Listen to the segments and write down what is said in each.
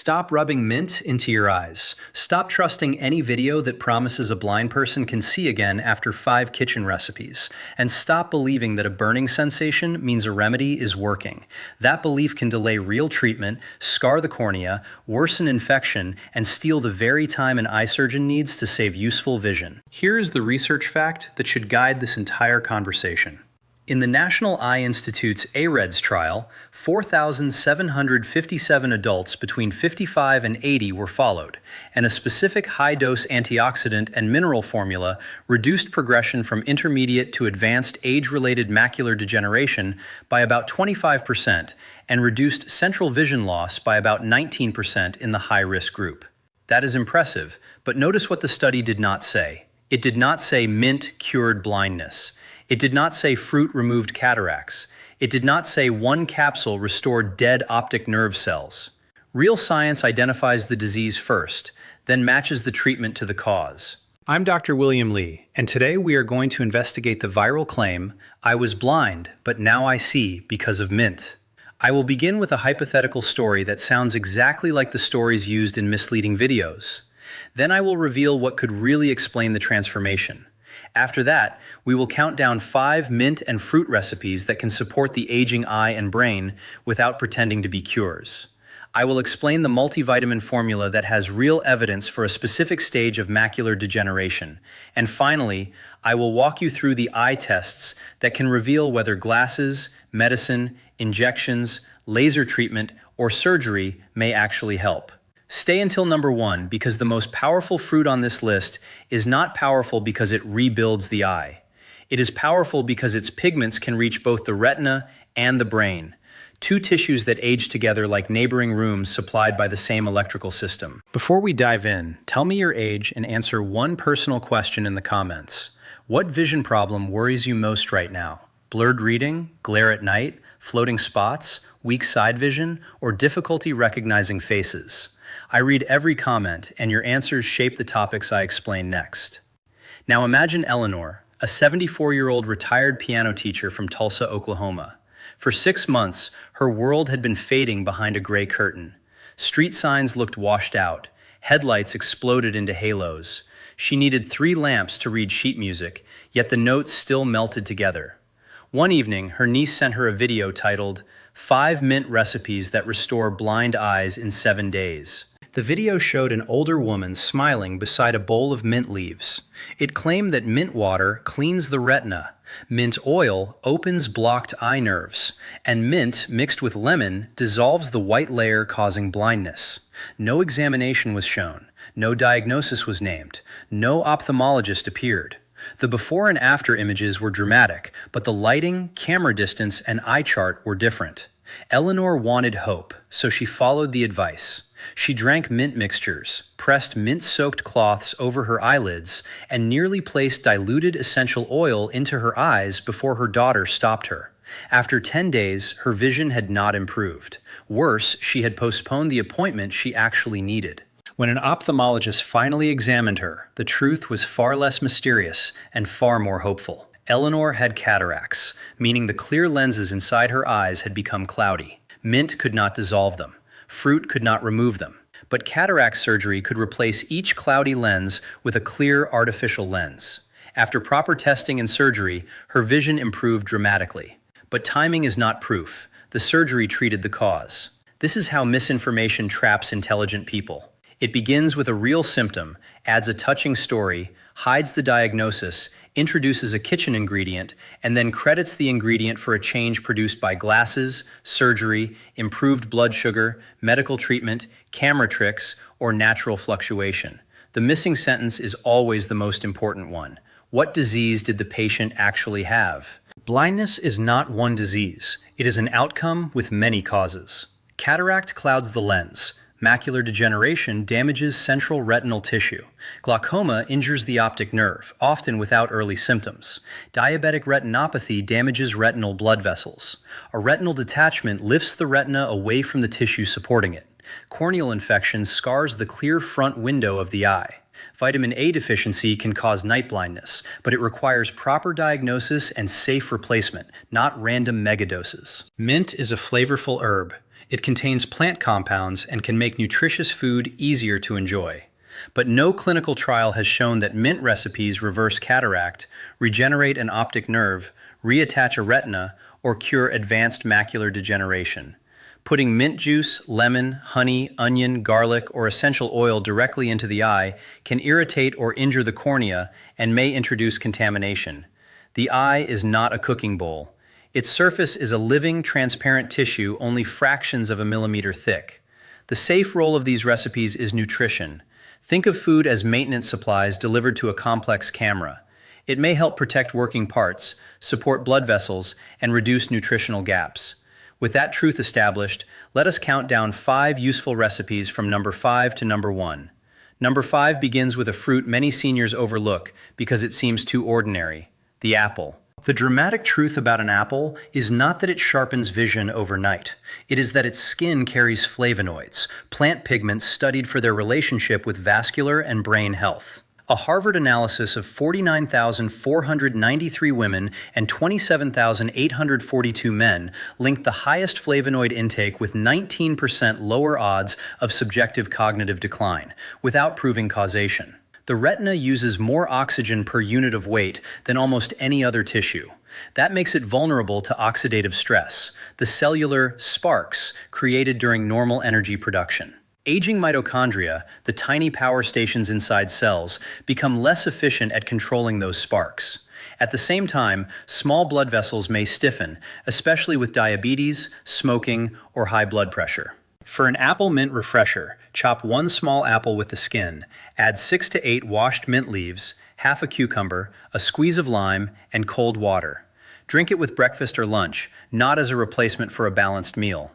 Stop rubbing mint into your eyes. Stop trusting any video that promises a blind person can see again after 5 kitchen recipes. And stop believing that a burning sensation means a remedy is working. That belief can delay real treatment, scar the cornea, worsen infection, and steal the very time an eye surgeon needs to save useful vision. Here is the research fact that should guide this entire conversation. In the National Eye Institute's AREDS trial, 4,757 adults between 55 and 80 were followed, and a specific high-dose antioxidant and mineral formula reduced progression from intermediate to advanced age-related macular degeneration by about 25% and reduced central vision loss by about 19% in the high-risk group. That is impressive, but notice what the study did not say. It did not say mint cured blindness. It did not say fruit removed cataracts. It did not say one capsule restored dead optic nerve cells. Real science identifies the disease first, then matches the treatment to the cause. I'm Dr. William Lee, and today we are going to investigate the viral claim, "I was blind, but now I see because of mint." I will begin with a hypothetical story that sounds exactly like the stories used in misleading videos. Then I will reveal what could really explain the transformation. After that, we will count down 5 mint and fruit recipes that can support the aging eye and brain without pretending to be cures. I will explain the multivitamin formula that has real evidence for a specific stage of macular degeneration. And finally, I will walk you through the eye tests that can reveal whether glasses, medicine, injections, laser treatment, or surgery may actually help. Stay until number 1 because the most powerful fruit on this list is not powerful because it rebuilds the eye. It is powerful because its pigments can reach both the retina and the brain, 2 tissues that age together like neighboring rooms supplied by the same electrical system. Before we dive in, tell me your age and answer one personal question in the comments. What vision problem worries you most right now? Blurred reading, glare at night, floating spots, weak side vision, or difficulty recognizing faces? I read every comment, and your answers shape the topics I explain next. Now imagine Eleanor, a 74-year-old retired piano teacher from Tulsa, Oklahoma. For 6 months, her world had been fading behind a gray curtain. Street signs looked washed out. Headlights exploded into halos. She needed 3 lamps to read sheet music, yet the notes still melted together. One evening, her niece sent her a video titled, "5 Mint Recipes That Restore Blind Eyes in 7 Days." The video showed an older woman smiling beside a bowl of mint leaves. It claimed that mint water cleans the retina, mint oil opens blocked eye nerves, and mint mixed with lemon dissolves the white layer causing blindness. No examination was shown, no diagnosis was named, no ophthalmologist appeared. The before and after images were dramatic, but the lighting, camera distance, and eye chart were different. Eleanor wanted hope, so she followed the advice. She drank mint mixtures, pressed mint-soaked cloths over her eyelids, and nearly placed diluted essential oil into her eyes before her daughter stopped her. After 10 days, her vision had not improved. Worse, she had postponed the appointment she actually needed. When an ophthalmologist finally examined her, the truth was far less mysterious and far more hopeful. Eleanor had cataracts, meaning the clear lenses inside her eyes had become cloudy. Mint could not dissolve them. Fruit could not remove them. But cataract surgery could replace each cloudy lens with a clear artificial lens. After proper testing and surgery, her vision improved dramatically. But timing is not proof. The surgery treated the cause. This is how misinformation traps intelligent people. It begins with a real symptom, adds a touching story, hides the diagnosis, introduces a kitchen ingredient, and then credits the ingredient for a change produced by glasses, surgery, improved blood sugar, medical treatment, camera tricks, or natural fluctuation. The missing sentence is always the most important one. What disease did the patient actually have? Blindness is not one disease. It is an outcome with many causes. Cataract clouds the lens. Macular degeneration damages central retinal tissue. Glaucoma injures the optic nerve, often without early symptoms. Diabetic retinopathy damages retinal blood vessels. A retinal detachment lifts the retina away from the tissue supporting it. Corneal infection scars the clear front window of the eye. Vitamin A deficiency can cause night blindness, but it requires proper diagnosis and safe replacement, not random megadoses. Mint is a flavorful herb. It contains plant compounds and can make nutritious food easier to enjoy. But no clinical trial has shown that mint recipes reverse cataract, regenerate an optic nerve, reattach a retina, or cure advanced macular degeneration. Putting mint juice, lemon, honey, onion, garlic, or essential oil directly into the eye can irritate or injure the cornea and may introduce contamination. The eye is not a cooking bowl. Its surface is a living, transparent tissue only fractions of a millimeter thick. The safe role of these recipes is nutrition. Think of food as maintenance supplies delivered to a complex camera. It may help protect working parts, support blood vessels, and reduce nutritional gaps. With that truth established, let us count down 5 useful recipes from number 5 to number 1. Number 5 begins with a fruit many seniors overlook because it seems too ordinary: the apple. The dramatic truth about an apple is not that it sharpens vision overnight. It is that its skin carries flavonoids, plant pigments studied for their relationship with vascular and brain health. A Harvard analysis of 49,493 women and 27,842 men linked the highest flavonoid intake with 19% lower odds of subjective cognitive decline, without proving causation. The retina uses more oxygen per unit of weight than almost any other tissue. That makes it vulnerable to oxidative stress, the cellular sparks created during normal energy production. Aging mitochondria, the tiny power stations inside cells, become less efficient at controlling those sparks. At the same time, small blood vessels may stiffen, especially with diabetes, smoking, or high blood pressure. For an apple mint refresher, chop 1 small apple with the skin, add 6 to 8 washed mint leaves, half a cucumber, a squeeze of lime, and cold water. Drink it with breakfast or lunch, not as a replacement for a balanced meal.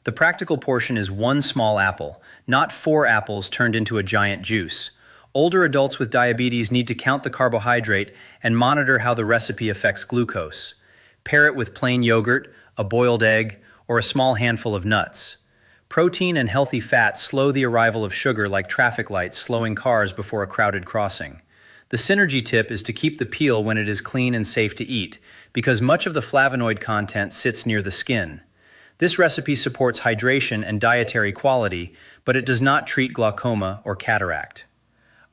The practical portion is 1 small apple, not 4 apples turned into a giant juice. Older adults with diabetes need to count the carbohydrate and monitor how the recipe affects glucose. Pair it with plain yogurt, a boiled egg, or a small handful of nuts. Protein and healthy fats slow the arrival of sugar like traffic lights slowing cars before a crowded crossing. The synergy tip is to keep the peel when it is clean and safe to eat, because much of the flavonoid content sits near the skin. This recipe supports hydration and dietary quality, but it does not treat glaucoma or cataract.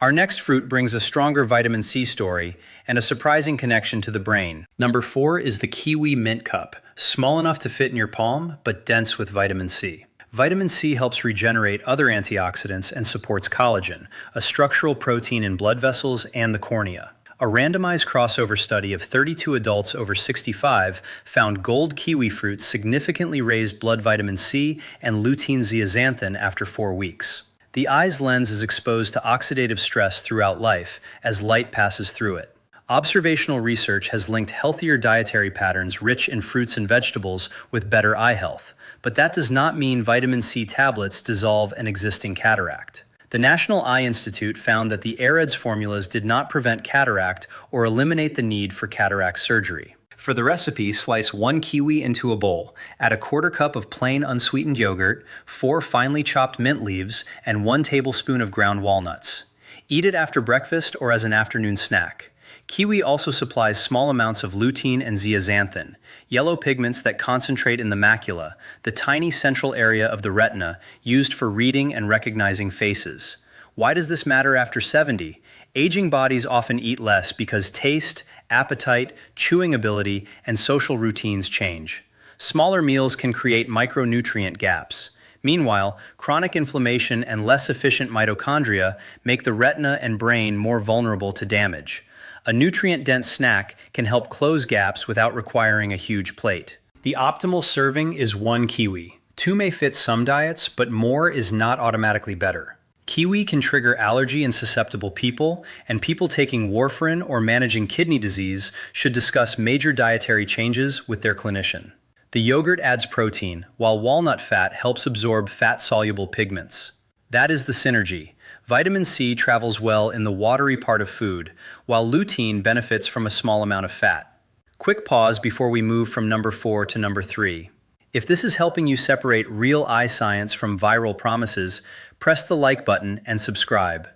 Our next fruit brings a stronger vitamin C story and a surprising connection to the brain. Number 4 is the Kiwi Mint Cup, small enough to fit in your palm, but dense with vitamin C. Vitamin C helps regenerate other antioxidants and supports collagen, a structural protein in blood vessels and the cornea. A randomized crossover study of 32 adults over 65 found gold kiwi fruit significantly raised blood vitamin C and lutein zeaxanthin after 4 weeks. The eye's lens is exposed to oxidative stress throughout life as light passes through it. Observational research has linked healthier dietary patterns rich in fruits and vegetables with better eye health, but that does not mean vitamin C tablets dissolve an existing cataract. The National Eye Institute found that the AREDS formulas did not prevent cataract or eliminate the need for cataract surgery. For the recipe, slice 1 kiwi into a bowl, add a 1/4 cup of plain unsweetened yogurt, 4 finely chopped mint leaves, and 1 tablespoon of ground walnuts. Eat it after breakfast or as an afternoon snack. Kiwi also supplies small amounts of lutein and zeaxanthin, yellow pigments that concentrate in the macula, the tiny central area of the retina used for reading and recognizing faces. Why does this matter after 70? Aging bodies often eat less because taste, appetite, chewing ability, and social routines change. Smaller meals can create micronutrient gaps. Meanwhile, chronic inflammation and less efficient mitochondria make the retina and brain more vulnerable to damage. A nutrient-dense snack can help close gaps without requiring a huge plate. The optimal serving is 1 kiwi. 2 may fit some diets, but more is not automatically better. Kiwi can trigger allergy in susceptible people, and people taking warfarin or managing kidney disease should discuss major dietary changes with their clinician. The yogurt adds protein, while walnut fat helps absorb fat-soluble pigments. That is the synergy. Vitamin C travels well in the watery part of food, while lutein benefits from a small amount of fat. Quick pause before we move from number 4 to number 3. If this is helping you separate real eye science from viral promises, press the like button and subscribe.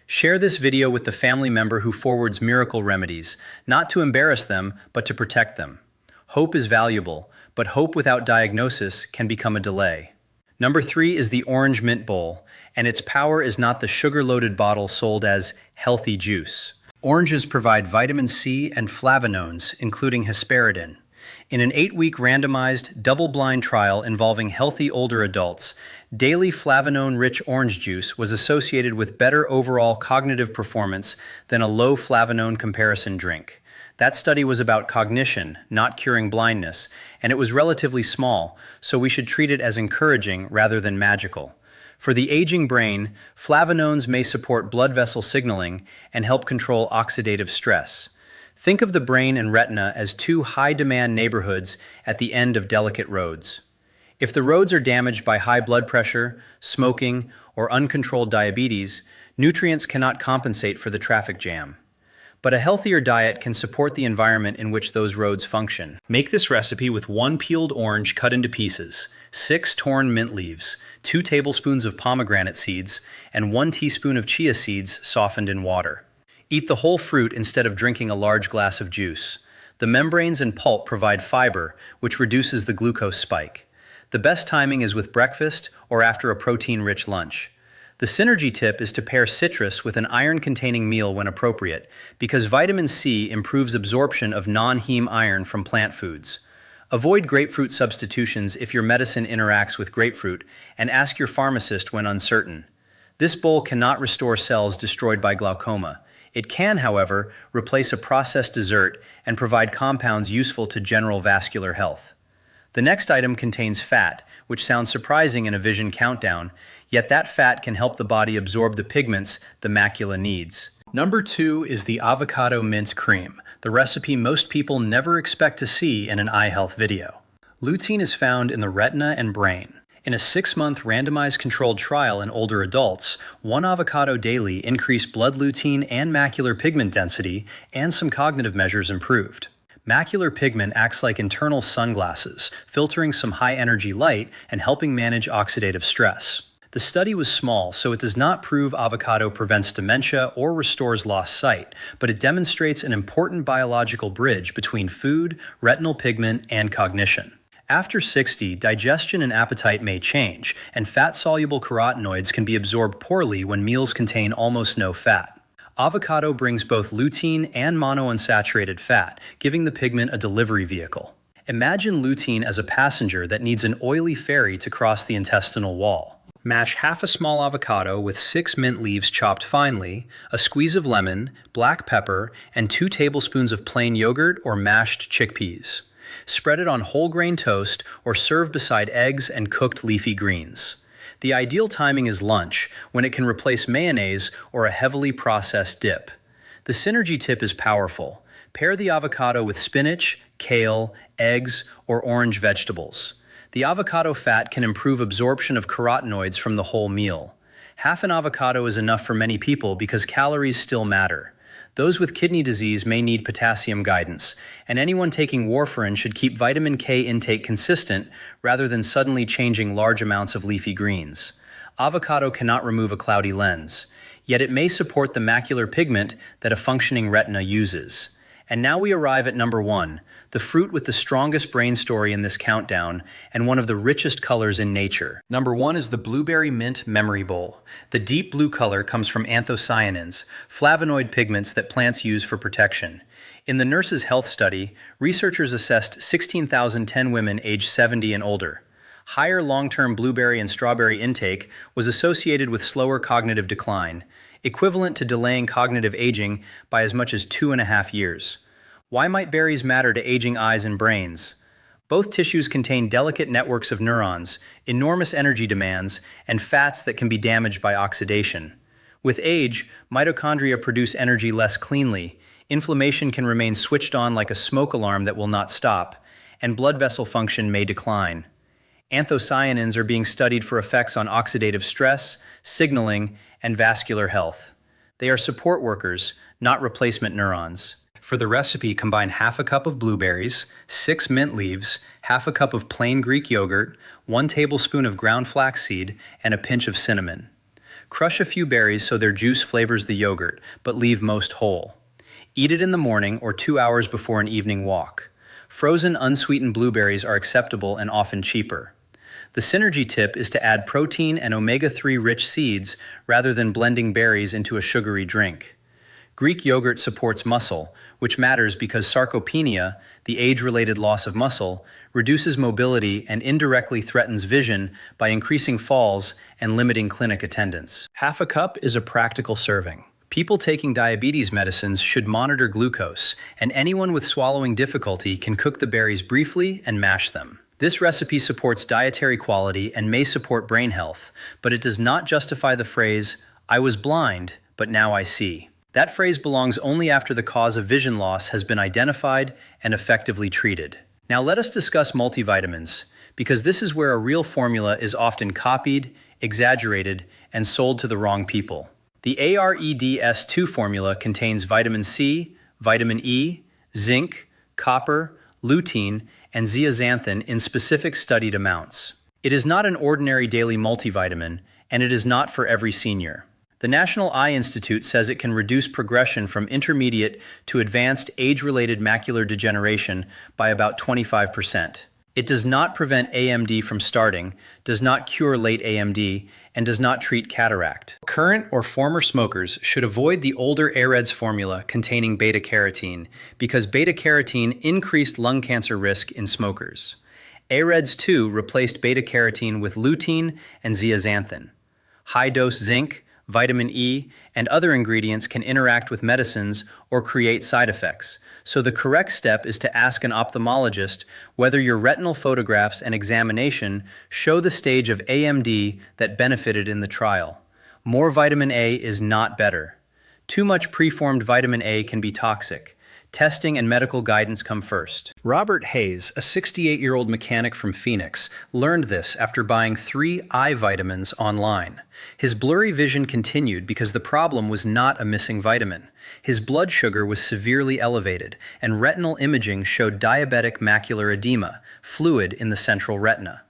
Share this video with the family member who forwards miracle remedies, not to embarrass them, but to protect them. Hope is valuable, but hope without diagnosis can become a delay. Number 3 is the orange mint bowl, and its power is not the sugar-loaded bottle sold as healthy juice. Oranges provide vitamin C and flavonoids, including hesperidin. In an 8-week randomized, double-blind trial involving healthy older adults, daily flavonone-rich orange juice was associated with better overall cognitive performance than a low flavonone comparison drink. That study was about cognition, not curing blindness, and it was relatively small, so we should treat it as encouraging rather than magical. For the aging brain, flavonones may support blood vessel signaling and help control oxidative stress. Think of the brain and retina as two high-demand neighborhoods at the end of delicate roads. If the roads are damaged by high blood pressure, smoking, or uncontrolled diabetes, nutrients cannot compensate for the traffic jam. But a healthier diet can support the environment in which those roads function. Make this recipe with 1 peeled orange cut into pieces, 6 torn mint leaves, 2 tablespoons of pomegranate seeds, and 1 teaspoon of chia seeds softened in water. Eat the whole fruit instead of drinking a large glass of juice. The membranes and pulp provide fiber, which reduces the glucose spike. The best timing is with breakfast or after a protein-rich lunch. The synergy tip is to pair citrus with an iron-containing meal when appropriate, because vitamin C improves absorption of non-heme iron from plant foods. Avoid grapefruit substitutions if your medicine interacts with grapefruit, and ask your pharmacist when uncertain. This bowl cannot restore cells destroyed by glaucoma. It can, however, replace a processed dessert and provide compounds useful to general vascular health. The next item contains fat, which sounds surprising in a vision countdown, yet that fat can help the body absorb the pigments the macula needs. Number 2 is the avocado mint cream, the recipe most people never expect to see in an eye health video. Lutein is found in the retina and brain. In a 6-month randomized controlled trial in older adults, 1 avocado daily increased blood lutein and macular pigment density, and some cognitive measures improved. Macular pigment acts like internal sunglasses, filtering some high-energy light and helping manage oxidative stress. The study was small, so it does not prove avocado prevents dementia or restores lost sight, but it demonstrates an important biological bridge between food, retinal pigment, and cognition. After 60, digestion and appetite may change, and fat-soluble carotenoids can be absorbed poorly when meals contain almost no fat. Avocado brings both lutein and monounsaturated fat, giving the pigment a delivery vehicle. Imagine lutein as a passenger that needs an oily ferry to cross the intestinal wall. Mash half a small avocado with 6 mint leaves chopped finely, a squeeze of lemon, black pepper, and 2 tablespoons of plain yogurt or mashed chickpeas. Spread it on whole grain toast or serve beside eggs and cooked leafy greens. The ideal timing is lunch, when it can replace mayonnaise or a heavily processed dip. The synergy tip is powerful. Pair the avocado with spinach, kale, eggs, or orange vegetables. The avocado fat can improve absorption of carotenoids from the whole meal. Half an avocado is enough for many people because calories still matter. Those with kidney disease may need potassium guidance, and anyone taking warfarin should keep vitamin K intake consistent rather than suddenly changing large amounts of leafy greens. Avocado cannot remove a cloudy lens, yet it may support the macular pigment that a functioning retina uses. And now we arrive at number 1, the fruit with the strongest brain story in this countdown and one of the richest colors in nature. Number 1 is the blueberry mint memory bowl. The deep blue color comes from anthocyanins, flavonoid pigments that plants use for protection. In the Nurses' Health Study, researchers assessed 16,010 women aged 70 and older. Higher long-term blueberry and strawberry intake was associated with slower cognitive decline, equivalent to delaying cognitive aging by as much as 2.5 years. Why might berries matter to aging eyes and brains? Both tissues contain delicate networks of neurons, enormous energy demands, and fats that can be damaged by oxidation. With age, mitochondria produce energy less cleanly, inflammation can remain switched on like a smoke alarm that will not stop, and blood vessel function may decline. Anthocyanins are being studied for effects on oxidative stress, signaling, and vascular health. They are support workers, not replacement neurons. For the recipe, combine half a cup of blueberries, 6 mint leaves, half a cup of plain Greek yogurt, 1 tablespoon of ground flaxseed, and a pinch of cinnamon. Crush a few berries so their juice flavors the yogurt, but leave most whole. Eat it in the morning or 2 hours before an evening walk. Frozen, unsweetened blueberries are acceptable and often cheaper. The synergy tip is to add protein and omega-3 rich seeds rather than blending berries into a sugary drink. Greek yogurt supports muscle, which matters because sarcopenia, the age-related loss of muscle, reduces mobility and indirectly threatens vision by increasing falls and limiting clinic attendance. Half a cup is a practical serving. People taking diabetes medicines should monitor glucose, and anyone with swallowing difficulty can cook the berries briefly and mash them. This recipe supports dietary quality and may support brain health, but it does not justify the phrase, "I was blind, but now I see." That phrase belongs only after the cause of vision loss has been identified and effectively treated. Now let us discuss multivitamins, because this is where a real formula is often copied, exaggerated, and sold to the wrong people. The AREDS2 formula contains vitamin C, vitamin E, zinc, copper, lutein, and zeaxanthin in specific studied amounts. It is not an ordinary daily multivitamin, and it is not for every senior. The National Eye Institute says it can reduce progression from intermediate to advanced age-related macular degeneration by about 25%. It does not prevent AMD from starting, does not cure late AMD, and does not treat cataract. Current or former smokers should avoid the older AREDS formula containing beta-carotene because beta-carotene increased lung cancer risk in smokers. AREDS 2 replaced beta-carotene with lutein and zeaxanthin. High-dose zinc, vitamin E, and other ingredients can interact with medicines or create side effects, so the correct step is to ask an ophthalmologist whether your retinal photographs and examination show the stage of AMD that benefited in the trial. More vitamin A is not better. Too much preformed vitamin A can be toxic. Testing and medical guidance come first. Robert Hayes, a 68-year-old mechanic from Phoenix, learned this after buying 3 eye vitamins online. His blurry vision continued because the problem was not a missing vitamin. His blood sugar was severely elevated, and retinal imaging showed diabetic macular edema, fluid in the central retina.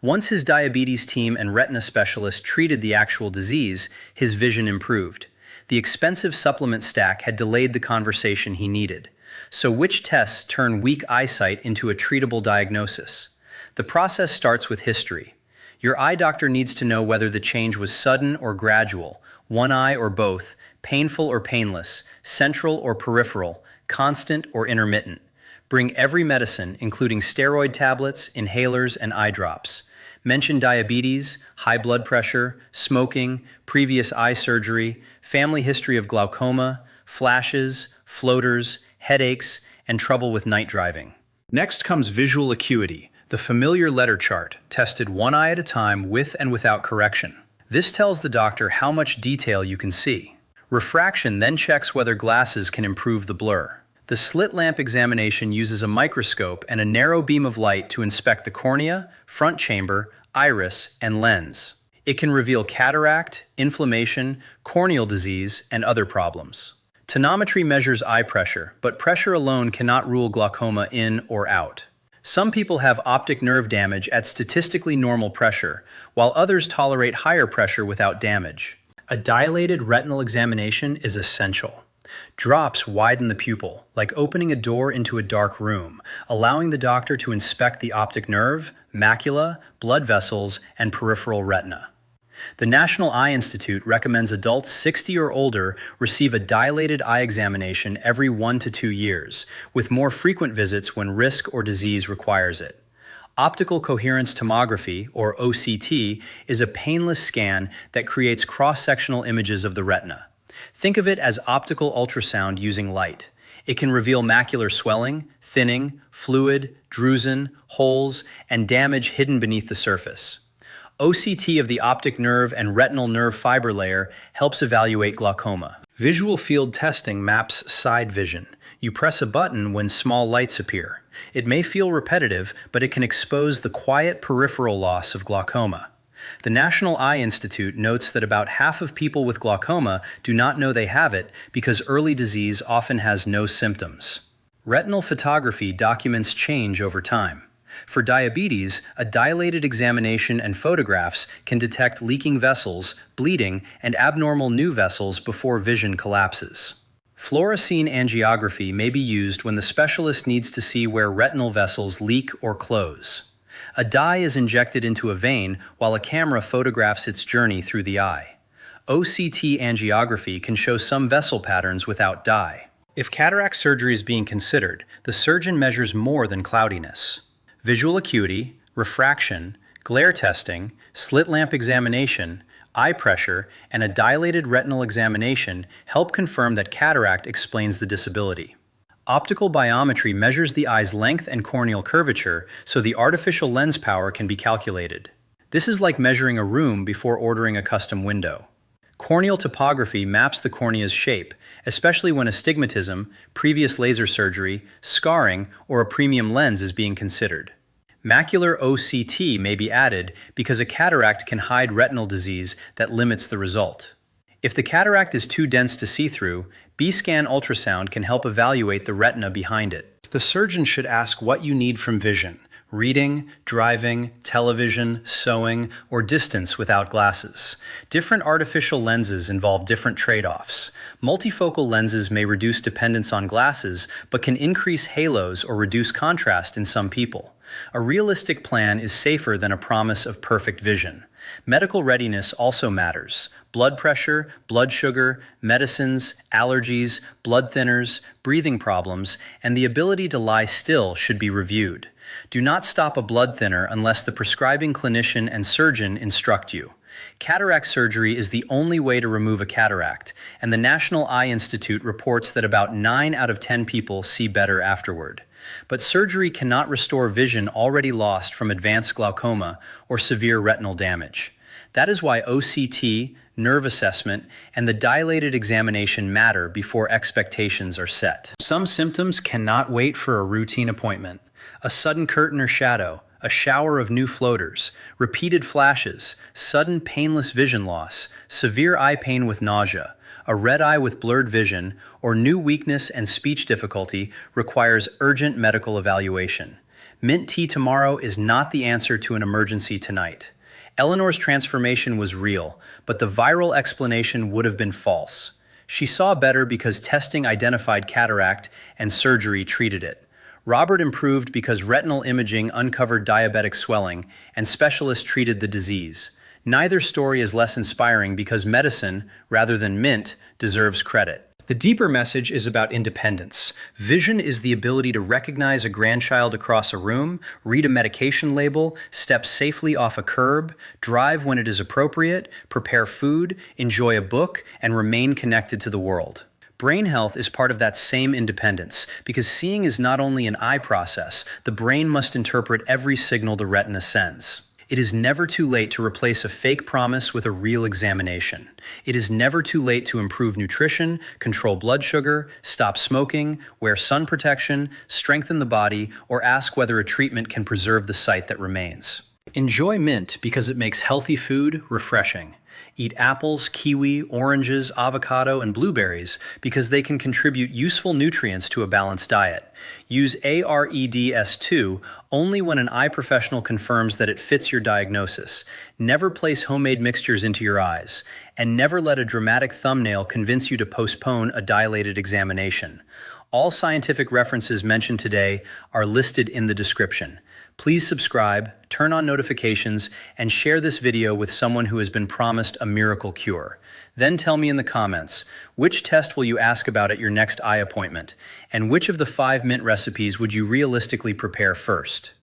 Once his diabetes team and retina specialist treated the actual disease, his vision improved. The expensive supplement stack had delayed the conversation he needed. So which tests turn weak eyesight into a treatable diagnosis? The process starts with history. Your eye doctor needs to know whether the change was sudden or gradual, one eye or both, painful or painless, central or peripheral, constant or intermittent. Bring every medicine, including steroid tablets, inhalers, and eye drops. Mention diabetes, high blood pressure, smoking, previous eye surgery, family history of glaucoma, flashes, floaters, headaches, and trouble with night driving. Next comes visual acuity, the familiar letter chart, tested one eye at a time with and without correction. This tells the doctor how much detail you can see. Refraction then checks whether glasses can improve the blur. The slit lamp examination uses a microscope and a narrow beam of light to inspect the cornea, front chamber, iris, and lens. It can reveal cataract, inflammation, corneal disease, and other problems. Tonometry measures eye pressure, but pressure alone cannot rule glaucoma in or out. Some people have optic nerve damage at statistically normal pressure, while others tolerate higher pressure without damage. A dilated retinal examination is essential. Drops widen the pupil, like opening a door into a dark room, allowing the doctor to inspect the optic nerve, macula, blood vessels, and peripheral retina. The National Eye Institute recommends adults 60 or older receive a dilated eye examination every 1 to 2 years, with more frequent visits when risk or disease requires it. Optical coherence tomography, or OCT, is a painless scan that creates cross-sectional images of the retina. Think of it as optical ultrasound using light. It can reveal macular swelling, thinning, fluid, drusen, holes, and damage hidden beneath the surface. OCT of the optic nerve and retinal nerve fiber layer helps evaluate glaucoma. Visual field testing maps side vision. You press a button when small lights appear. It may feel repetitive, but it can expose the quiet peripheral loss of glaucoma. The National Eye Institute notes that about half of people with glaucoma do not know they have it because early disease often has no symptoms. Retinal photography documents change over time. For diabetes, a dilated examination and photographs can detect leaking vessels, bleeding, and abnormal new vessels before vision collapses. Fluorescein angiography may be used when the specialist needs to see where retinal vessels leak or close. A dye is injected into a vein while a camera photographs its journey through the eye. OCT angiography can show some vessel patterns without dye. If cataract surgery is being considered, the surgeon measures more than cloudiness. Visual acuity, refraction, glare testing, slit lamp examination, eye pressure, and a dilated retinal examination help confirm that cataract explains the disability. Optical biometry measures the eye's length and corneal curvature so the artificial lens power can be calculated. This is like measuring a room before ordering a custom window. Corneal topography maps the cornea's shape, especially when astigmatism, previous laser surgery, scarring, or a premium lens is being considered. Macular OCT may be added because a cataract can hide retinal disease that limits the result. If the cataract is too dense to see through, B-scan ultrasound can help evaluate the retina behind it. The surgeon should ask what you need from vision: reading, driving, television, sewing, or distance without glasses. Different artificial lenses involve different trade-offs. Multifocal lenses may reduce dependence on glasses, but can increase halos or reduce contrast in some people. A realistic plan is safer than a promise of perfect vision. Medical readiness also matters. Blood pressure, blood sugar, medicines, allergies, blood thinners, breathing problems, and the ability to lie still should be reviewed. Do not stop a blood thinner unless the prescribing clinician and surgeon instruct you. Cataract surgery is the only way to remove a cataract, and the National Eye Institute reports that about 9 out of 10 people see better afterward. But surgery cannot restore vision already lost from advanced glaucoma or severe retinal damage. That is why OCT, nerve assessment, and the dilated examination matter before expectations are set. Some symptoms cannot wait for a routine appointment. A sudden curtain or shadow, a shower of new floaters, repeated flashes, sudden painless vision loss, severe eye pain with nausea, a red eye with blurred vision, or new weakness and speech difficulty requires urgent medical evaluation. Mint tea tomorrow is not the answer to an emergency tonight. Eleanor's transformation was real, but the viral explanation would have been false. She saw better because testing identified cataract and surgery treated it. Robert improved because retinal imaging uncovered diabetic swelling and specialists treated the disease. Neither story is less inspiring because medicine, rather than mint, deserves credit. The deeper message is about independence. Vision is the ability to recognize a grandchild across a room, read a medication label, step safely off a curb, drive when it is appropriate, prepare food, enjoy a book, and remain connected to the world. Brain health is part of that same independence, because seeing is not only an eye process, the brain must interpret every signal the retina sends. It is never too late to replace a fake promise with a real examination. It is never too late to improve nutrition, control blood sugar, stop smoking, wear sun protection, strengthen the body, or ask whether a treatment can preserve the sight that remains. Enjoy mint because it makes healthy food refreshing. Eat apples, kiwi, oranges, avocado, and blueberries because they can contribute useful nutrients to a balanced diet. Use AREDS2 only when an eye professional confirms that it fits your diagnosis. Never place homemade mixtures into your eyes. And never let a dramatic thumbnail convince you to postpone a dilated examination. All scientific references mentioned today are listed in the description. Please subscribe, turn on notifications, and share this video with someone who has been promised a miracle cure. Then tell me in the comments, which test will you ask about at your next eye appointment? And which of the 5 mint recipes would you realistically prepare first?